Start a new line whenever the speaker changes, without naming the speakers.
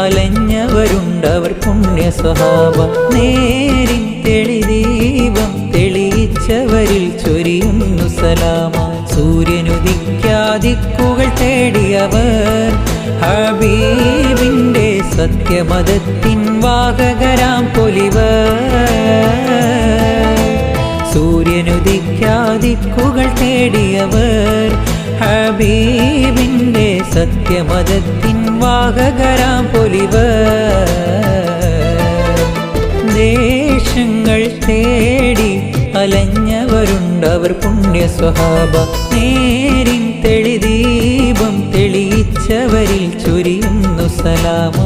അലഞ്ഞവരുണ്ടവർ പുണ്യ സ്വഹാബ. നേരിൻ തെളിദീപം തെളിയിച്ചവരിൽ ചൊരിയുന്നു സലാമ. സൂര്യനുദിക്കാദിക്കുകൾ തേടിയവർ ഹബീബിൻ്റെ സത്യമതത്തിൻ വാഹകരാം പൊലിവർ. സൂര്യനുദിക്കാദിക്കുകൾ തേടിയവർ ഹബീബിൻ്റെ സത്യമതത്തിൻ വാഹകരാം പൊലിവർ. ദേശങ്ങൾ തേടി അലഞ്ഞവരുണ്ടവർ പുണ്യ സ്വഹാബ. നേരിൻ തെളിദീപം തെളിയിച്ചവരിൽ ചൊരിയുന്നു സലാമ.